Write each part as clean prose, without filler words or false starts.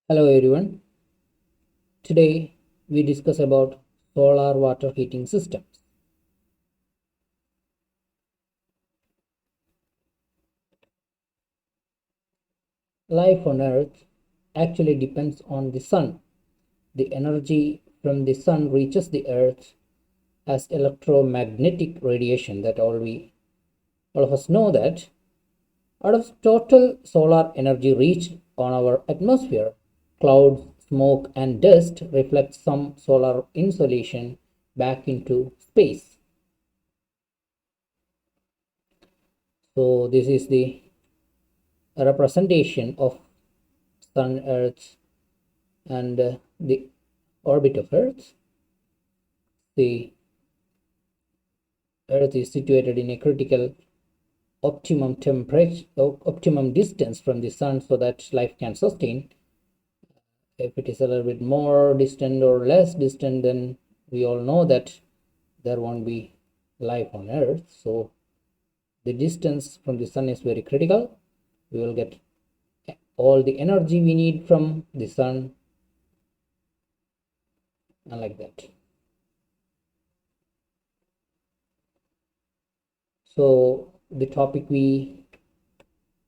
Hello everyone. Today we discuss about solar water heating systems. Life on earth actually depends on the sun. The energy from the sun reaches the earth as electromagnetic radiation that all of us know that. Out of total solar energy reached on our atmosphere, clouds, smoke and dust reflect some solar insolation back into space. So this is the representation of sun, earth and the orbit of earth. The earth is situated in a critical optimum temperature, optimum distance from the sun, so that life can sustain. If it is a little bit more distant or less distant, then we all know that there won't be life on earth. So the distance from the sun is very critical. We will get all the energy we need from the sun, and like that. So the topic we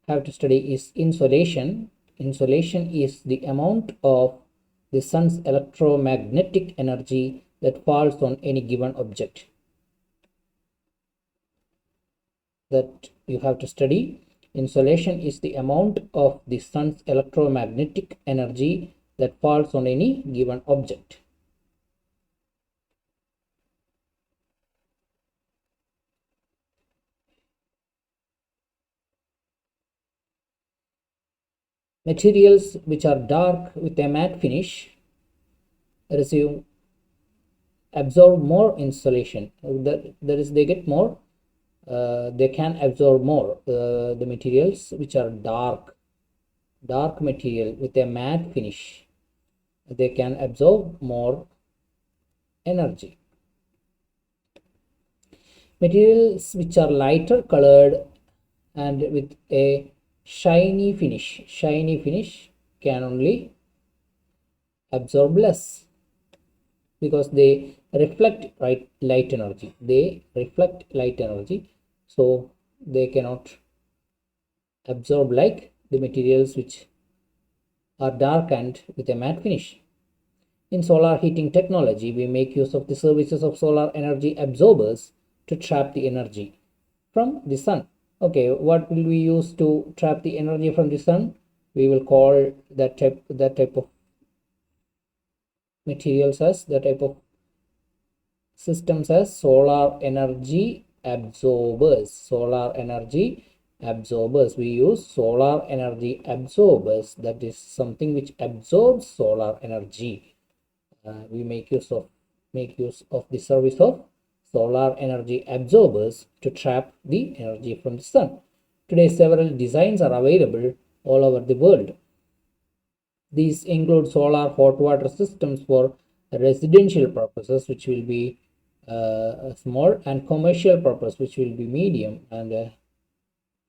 have to study is insolation. Insolation is the amount of the sun's electromagnetic energy that falls on any given object. That you have to study. Insolation is the amount of the sun's electromagnetic energy that falls on any given object. Materials which are dark with a matte finish receive absorb more insolation. That is, they get more. They can absorb more. The materials which are dark material with a matte finish, they can absorb more energy. Materials which are lighter colored and with a shiny finish can only absorb less, because they reflect light energy. So they cannot absorb like the materials which are dark and with a matte finish. In solar heating technology, we make use of the services of solar energy absorbers to trap the energy from the sun. Okay, what will we use to trap the energy from the sun? We will call that type of materials as, that type of systems as, solar energy absorbers. We use solar energy absorbers. That is something which absorbs solar energy. We make use of the service of solar energy absorbers to trap the energy from the sun. Today several designs are available all over the world. These include solar hot water systems for residential purposes, which will be small, and commercial purpose, which will be medium, and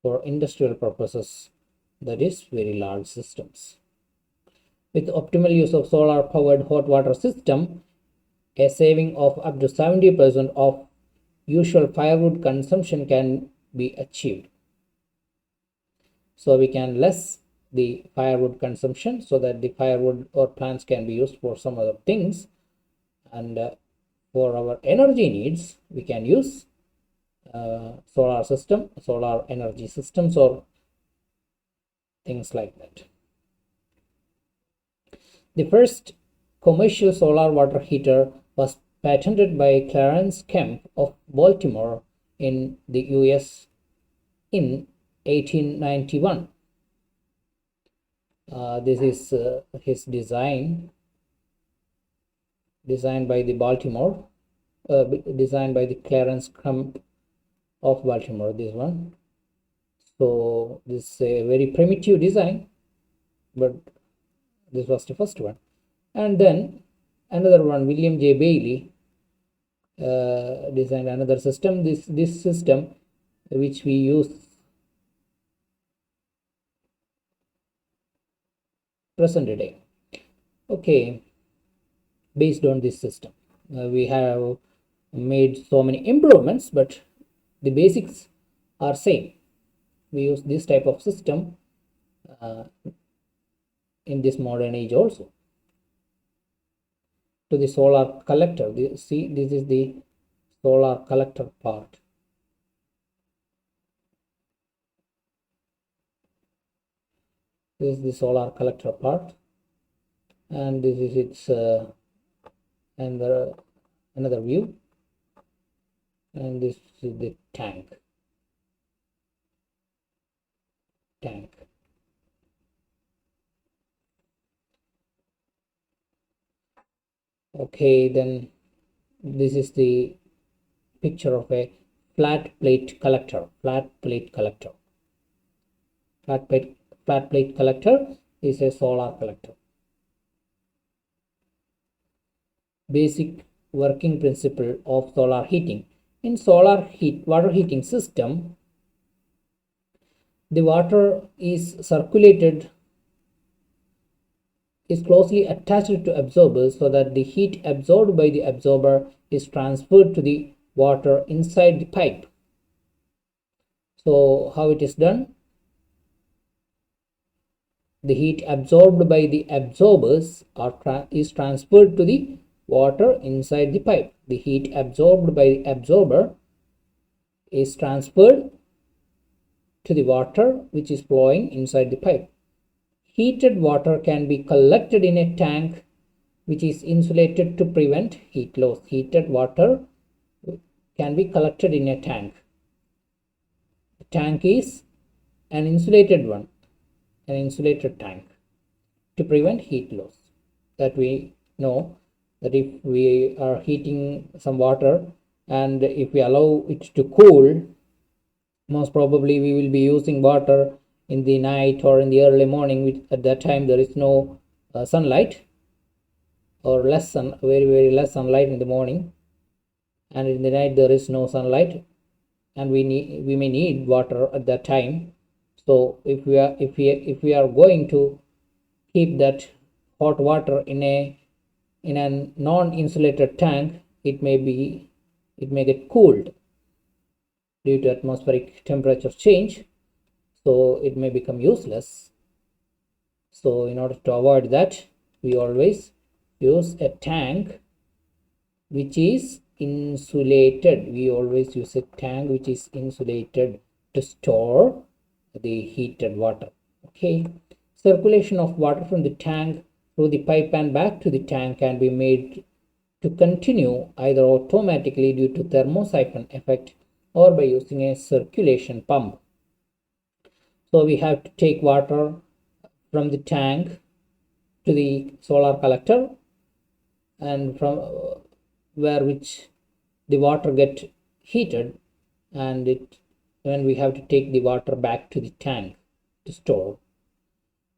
for industrial purposes, that is very large systems. With optimal use of solar powered hot water system, a saving of up to 70% of usual firewood consumption can be achieved. So we can less the firewood consumption, so that the firewood or plants can be used for some other things, and for our energy needs we can use solar energy systems, or things like that. The first commercial solar water heater was patented by Clarence Kemp of Baltimore in the US in 1891. This is his designed by the designed by the Clarence Kemp of Baltimore, this one. So this is a very primitive design, but this was the first one. And then another one, William J. Bailey designed another system. This system which we use present day. Okay, based on this system, we have made so many improvements, but the basics are same. We use this type of system in this modern age also. To the solar collector, see, this is the solar collector part. This is the solar collector part, and this is its another view, and this is the tank. Okay, then this is the picture of a flat plate collector. Flat plate collector is a solar collector. Basic working principle of solar heating. In water heating system, the water is closely attached to absorbers so that the heat absorbed by the absorber is transferred to the water inside the pipe. So how it is done? The heat absorbed by the absorbers is transferred to the water inside the pipe. The heat absorbed by the absorber is transferred to the water which is flowing inside the pipe. Heated water can be collected in a tank which is insulated to prevent heat loss. Heated water can be collected in a tank. The tank is an insulated one, an insulated tank, to prevent heat loss. That we know that if we are heating some water and if we allow it to cool, most probably we will be using water in the night or in the early morning, which at that time there is no sunlight, or very less sunlight in the morning, and in the night there is no sunlight, and we may need water at that time. So if we are going to keep that hot water in a non-insulated tank, it may get cooled due to atmospheric temperature change, so it may become useless. So in order to avoid that, we always use a tank which is insulated. We always use a tank which is insulated to store the heated water. Okay, circulation of water from the tank through the pipe and back to the tank can be made to continue either automatically due to thermosiphon effect or by using a circulation pump. So we have to take water from the tank to the solar collector, and from which the water get heated, and when we have to take the water back to the tank to store.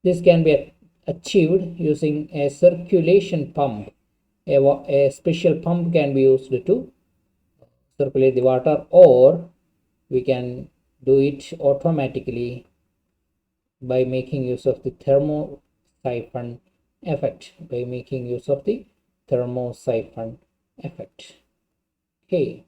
This can be achieved using a circulation pump. A special pump can be used to circulate the water, or we can do it automatically by making use of the thermosiphon effect. Okay,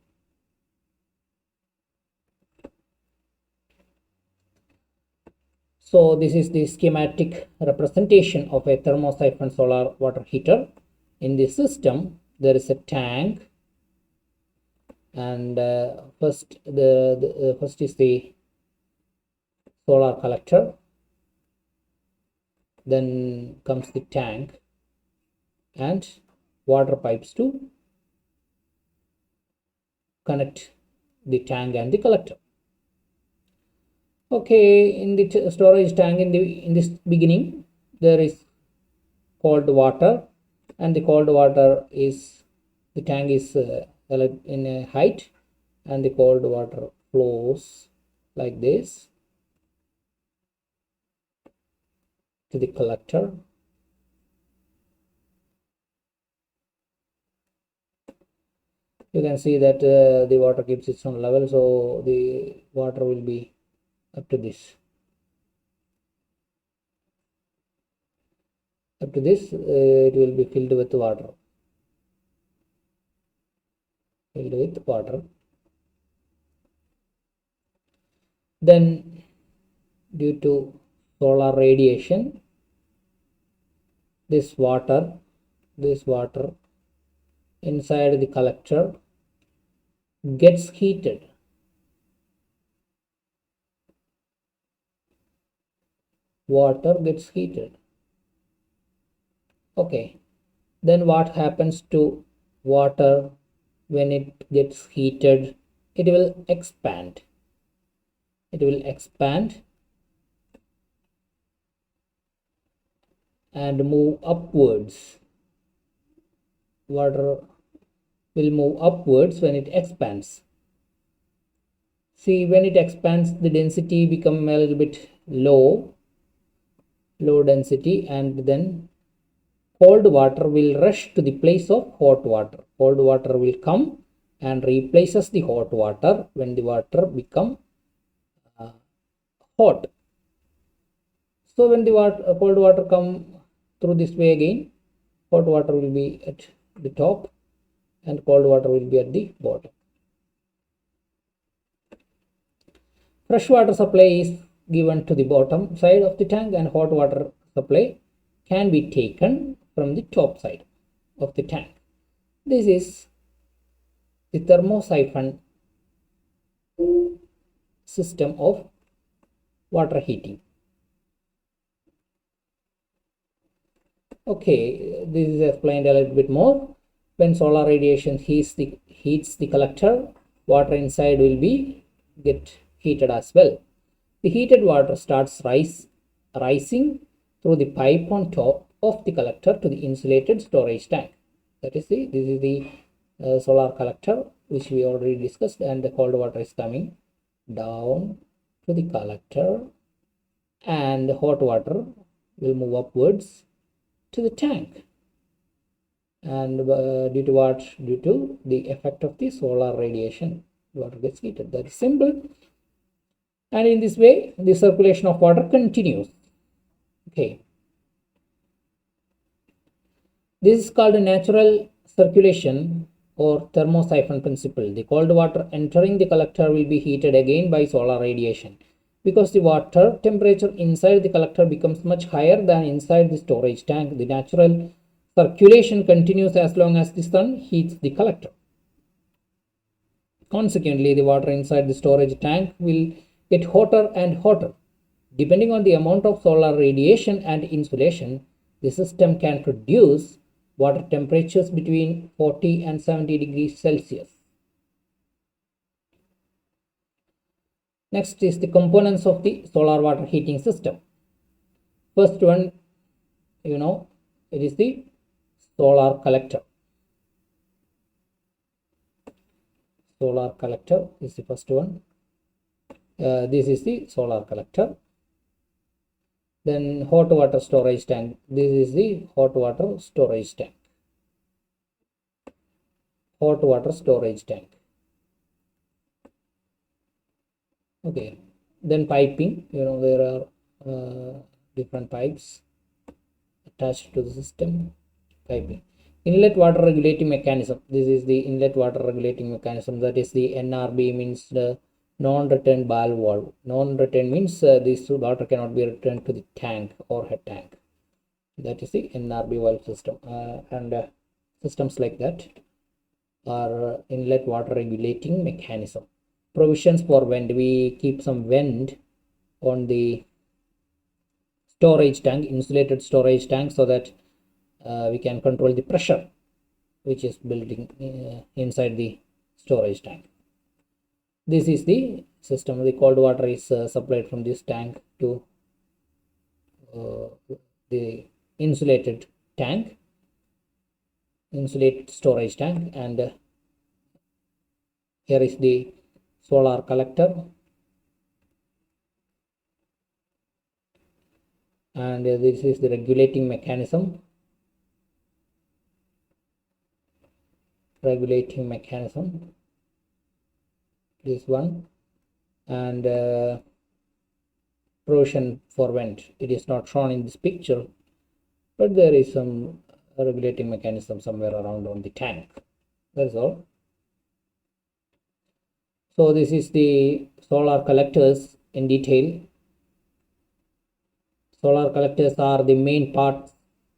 so this is the schematic representation of a thermosiphon solar water heater. In the system there is a tank, and first is the solar collector, then comes the tank and water pipes to connect the tank and the collector. Okay, in the storage tank, in this beginning there is cold water, and the cold water is, the tank is in a height, and the cold water flows like this to the collector. You can see that the water keeps its own level, so the water will be up to this. Up to this, it will be filled with water. Then, due to solar radiation, this water inside the collector gets heated. Okay, then what happens to water when it gets heated? It will expand. And move upwards. Water will move upwards when it expands. See, when it expands, the density become a little bit low density, and then cold water will rush to the place of hot water. Cold water will come and replaces the hot water when the water become hot. So when the cold water come through this way again, hot water will be at the top and cold water will be at the bottom. Fresh water supply is given to the bottom side of the tank, and hot water supply can be taken from the top side of the tank. This is the thermosiphon system of water heating. Okay, this is explained a little bit more. When solar radiation heats the collector, water inside will be get heated as well. The heated water starts rising through the pipe on top of the collector to the insulated storage tank. This is the solar collector, which we already discussed, and the cold water is coming down to the collector, and the hot water will move upwards to the tank. And due to the effect of the solar radiation, water gets heated. That is simple. And in this way, the circulation of water continues. Okay. This is called a natural circulation or thermosiphon principle. The cold water entering the collector will be heated again by solar radiation. Because the water temperature inside the collector becomes much higher than inside the storage tank, the natural circulation continues as long as the sun heats the collector. Consequently, the water inside the storage tank will get hotter and hotter. Depending on the amount of solar radiation and insulation, the system can produce water temperatures between 40 and 70 degrees Celsius. Next is the components of the solar water heating system. First one, it is the solar collector. Solar collector is the first one. This is the solar collector. Then hot water storage tank. This is the hot water storage tank. Okay. Then piping. There are different pipes attached to the system. Piping. Inlet water regulating mechanism. This is the inlet water regulating mechanism. That is the NRB, means the non-return valve. Non-return means this water cannot be returned to the tank or head tank. That is the NRB valve system. And systems like that are inlet water regulating mechanism. Provisions for vent. We keep some vent on the storage tank, insulated storage tank, so that we can control the pressure which is building inside the storage tank. This is the system. The cold water is supplied from this tank to the insulated storage tank, and here is the solar collector, and this is the regulating mechanism. This one, and provision for vent. It is not shown in this picture, but there is some regulating mechanism somewhere around on the tank. That's all. So this is the solar collectors in detail. Solar collectors are the main part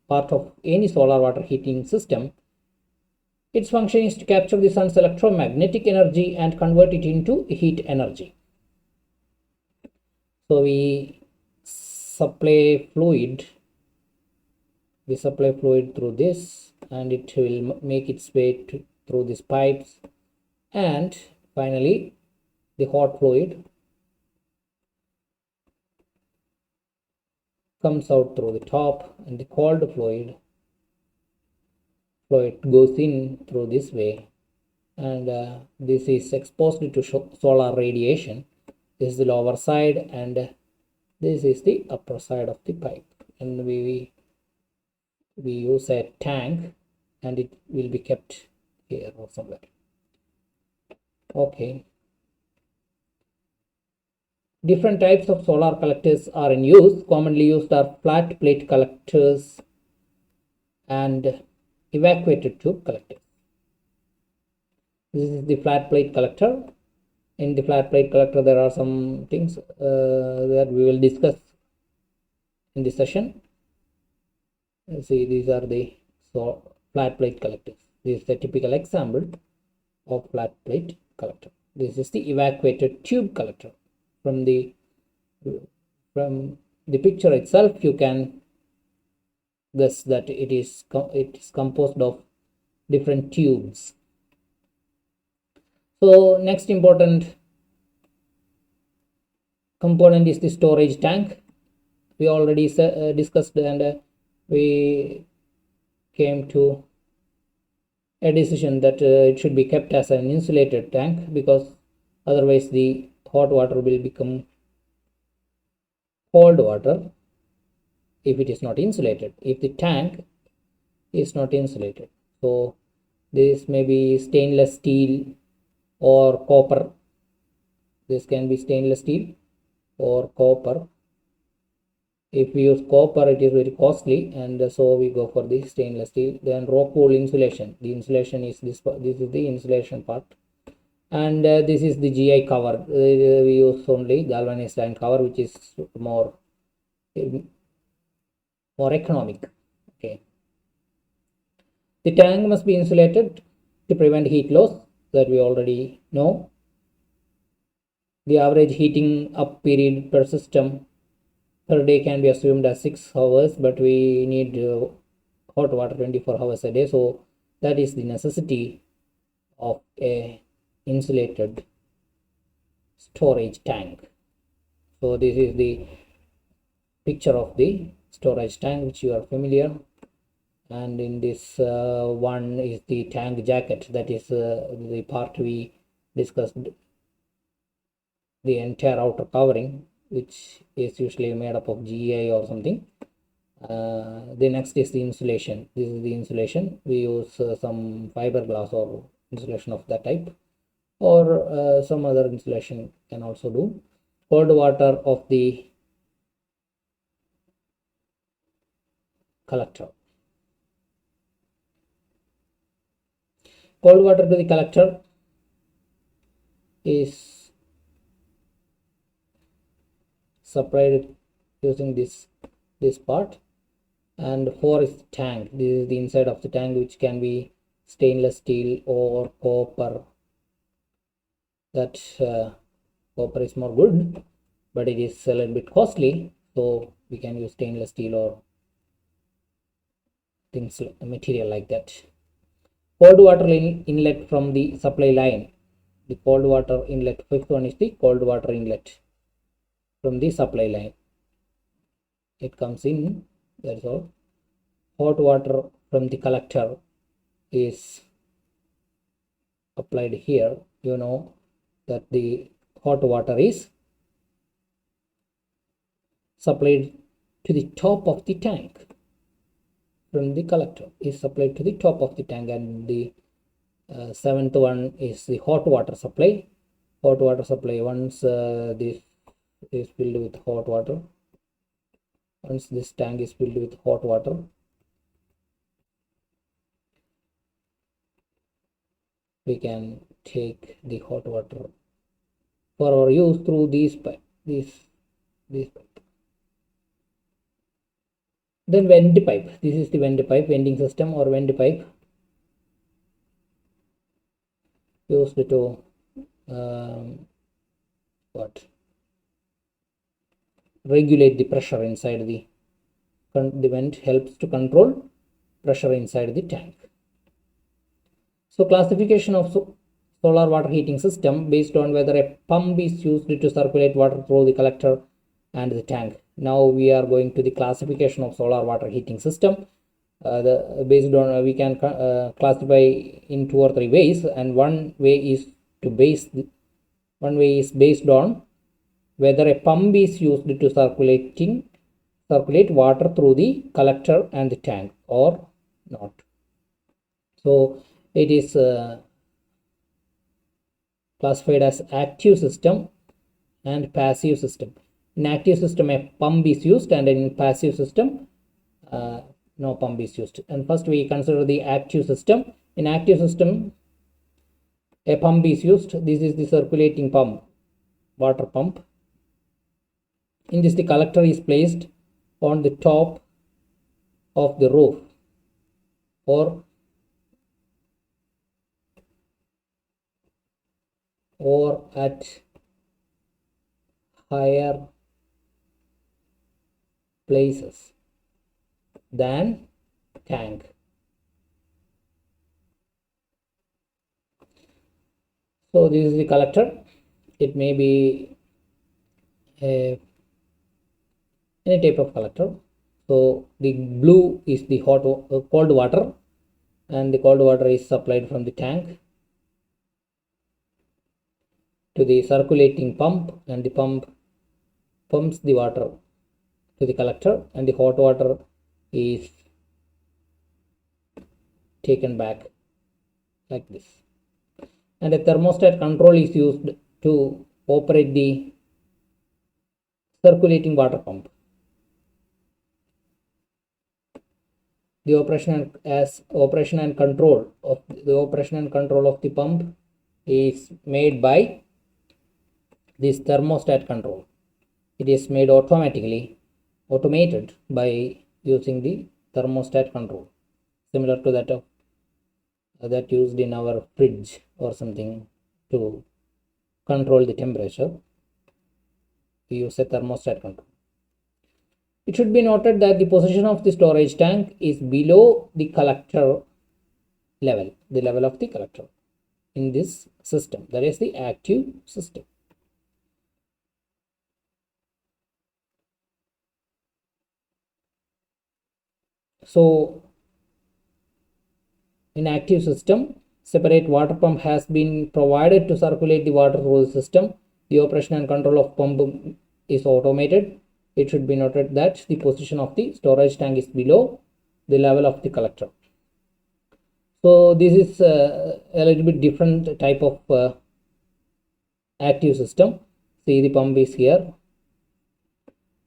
of any solar water heating system. Its function is to capture the sun's electromagnetic energy and convert it into heat energy. So we supply fluid through this, and it will make its way through these pipes, and finally the hot fluid comes out through the top, and the cold fluid goes in through this way, and this is exposed to solar radiation. This is the lower side, and this is the upper side of the pipe, and we use a tank, and it will be kept here or somewhere. Okay, different types of solar collectors are in use. Commonly used are flat plate collectors and evacuated tube collectors. This is the flat plate collector. In the flat plate collector, there are some things that we will discuss in this session. See, these are the flat plate collectors. This is the typical example of flat plate collector. This is the evacuated tube collector. From the picture itself, you can guess that it is composed of different tubes. So next important component is the storage tank. We already discussed, and we came to a decision that it should be kept as an insulated tank, because otherwise the hot water will become cold water if it is not insulated, if the tank is not insulated. So this may be stainless steel or copper. This can be stainless steel or copper. If we use copper, it is very costly, and so we go for the stainless steel. Then Rockwool insulation. The insulation is this is the insulation part, and this is the GI cover. We use only galvanized iron cover, which is more economic. Okay, the tank must be insulated to prevent heat loss, that we already know. The average heating up period per system per day can be assumed as 6 hours, but we need hot water 24 hours a day, so that is the necessity of a insulated storage tank. So this is the picture of the storage tank, which you are familiar, and in this one is the tank jacket. That is the part we discussed, the entire outer covering, which is usually made up of GI or something. The next is the insulation. This is the insulation. We use some fiberglass or insulation of that type, or some other insulation can also do. Cold water of the collector. Cold water to the collector is supplied using this part, and 4 is the tank. This is the inside of the tank, which can be stainless steel or copper. That copper is more good, but it is a little bit costly, so we can use stainless steel or things, material like that. Cold water inlet from the supply line. The cold water inlet, fifth one is the cold water inlet from the supply line. It comes in, that's all. Hot water from the collector is applied here. You know that the hot water is supplied to the top of the tank. From the collector is supplied to the top of the tank, and the seventh one is the hot water supply. Hot water supply, once this is filled with hot water, once this tank is filled with hot water, we can take the hot water for our use through these pipe, these pipe. Then vent pipe. This is the vent pipe, venting system or vent pipe used to what regulate the pressure inside the vent, helps to control pressure inside the tank. So classification of solar water heating system based on whether a pump is used to circulate water through the collector and the tank. Now we are going to the classification of solar water heating system. Based on we can classify in 2 or 3 ways, and one way is based on whether a pump is used to circulate water through the collector and the tank or not. So it is classified as active system and passive system. In active system a pump is used, and in passive system no pump is used. And first we consider the active system. In active system a pump is used. This is the circulating pump, water pump. In this the collector is placed on the top of the roof or at higher places than tank. So this is the collector. It may be any type of collector. So the blue is the cold water, and the cold water is supplied from the tank to the circulating pump, and the pump pumps the water to the collector, and the hot water is taken back like this. And a thermostat control is used to operate the circulating water pump. The operation and control of the pump is made by this thermostat control. It is made automated by using the thermostat control, similar to that used in our fridge or something to control the temperature. We use a thermostat control. It should be noted that the position of the storage tank is below the collector level, the level of the collector in this system, that is the active system. So in active system, separate water pump has been provided to circulate the water through the system. The operation and control of pump is automated. It should be noted that the position of the storage tank is below the level of the collector. So this is a little bit different type of active system. See, the pump is here,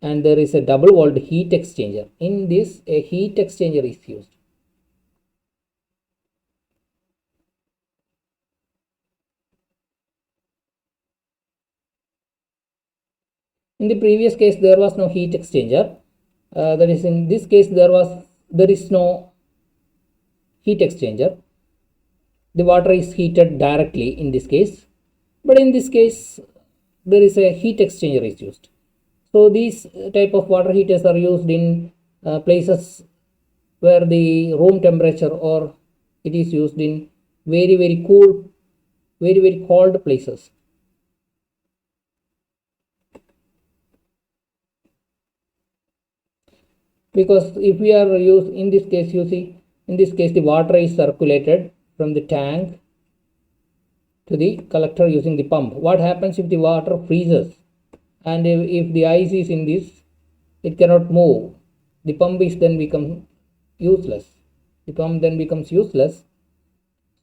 and there is a double walled heat exchanger. In this a heat exchanger is used. In the previous case there was no heat exchanger, that is in this case there is no heat exchanger. The water is heated directly in this case, but in this case there is a heat exchanger is used. So these type of water heaters are used in places where the room temperature, or it is used in very cool, very cold places. Because if we are in this case, you see, in this case the water is circulated from the tank to the collector using the pump. What happens if the water freezes, and if the ice is in this, it cannot move? The pump is then becomes useless.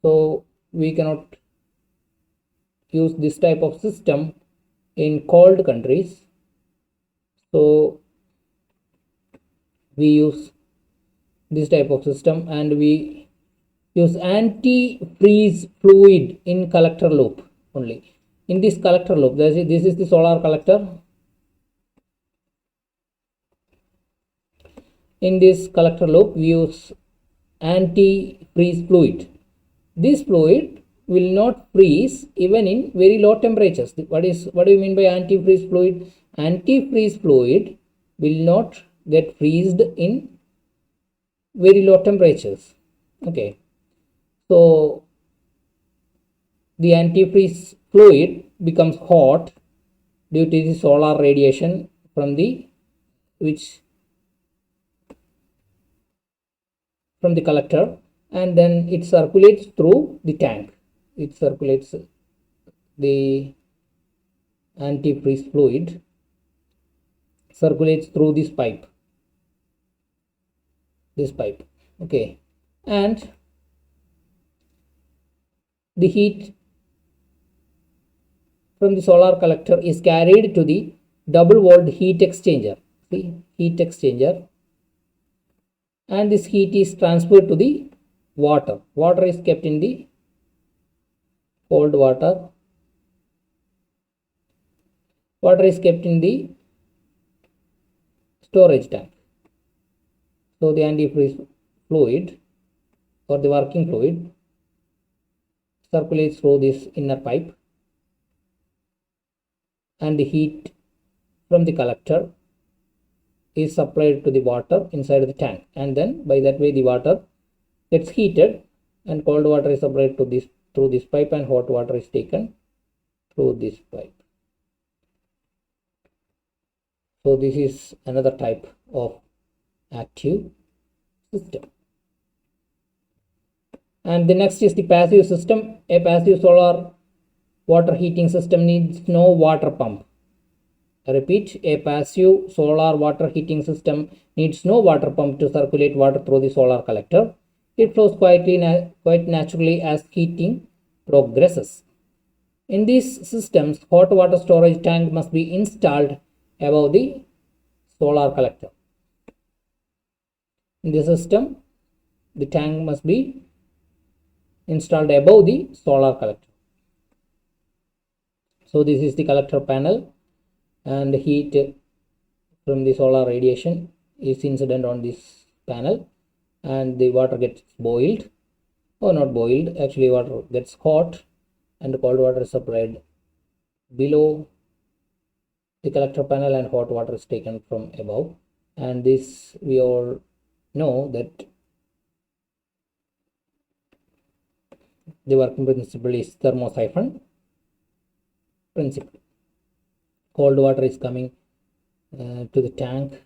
So we cannot use this type of system in cold countries. So we use this type of system, and we use anti-freeze fluid in collector loop only. In this collector loop, this is the solar collector. In this collector loop, we use anti-freeze fluid. This fluid will not freeze even in very low temperatures. What do you mean by anti-freeze fluid? Anti-freeze fluid will not get freezed in very low temperatures. Okay, so the antifreeze fluid becomes hot due to the solar radiation from the collector, and then it circulates through the tank. It circulates the antifreeze fluid circulates through this pipe. Okay, and the heat from the solar collector is carried to the double walled heat exchanger. See, heat exchanger, and this heat is transferred to the water. Water is kept in the cold water. Water is kept in the storage tank. So the antifreeze fluid or the working fluid circulates through this inner pipe, and the heat from the collector is supplied to the water inside the tank, and then by that way the water gets heated and cold water is supplied to this through this pipe, and hot water is taken through this pipe. So this is another type of active system. And the next is the passive system. A passive solar water heating system needs no water pump. I repeat, a passive solar water heating system needs no water pump to circulate water through the solar collector. It flows quite naturally as heating progresses. In these systems, hot water storage tank must be installed above the solar collector. In this system, the tank must be installed above the solar collector. So this is the collector panel, and the heat from the solar radiation is incident on this panel, and the water gets boiled, or not boiled, actually water gets hot, and the cold water is supplied below the collector panel, and hot water is taken from above. And this, we all know that the working principle is thermosiphon principle. Cold water is coming to the tank,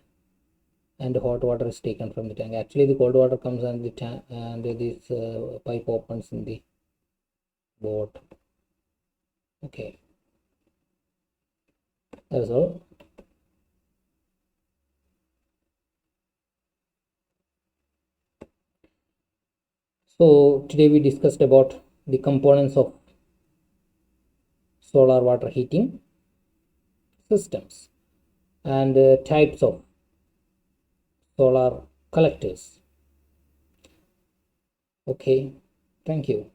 and the hot water is taken from the tank. Actually, the cold water comes and the tank, and this pipe opens in the boat. Okay, that's all. So today we discussed about the components of solar water heating systems and types of solar collectors. Okay, thank you.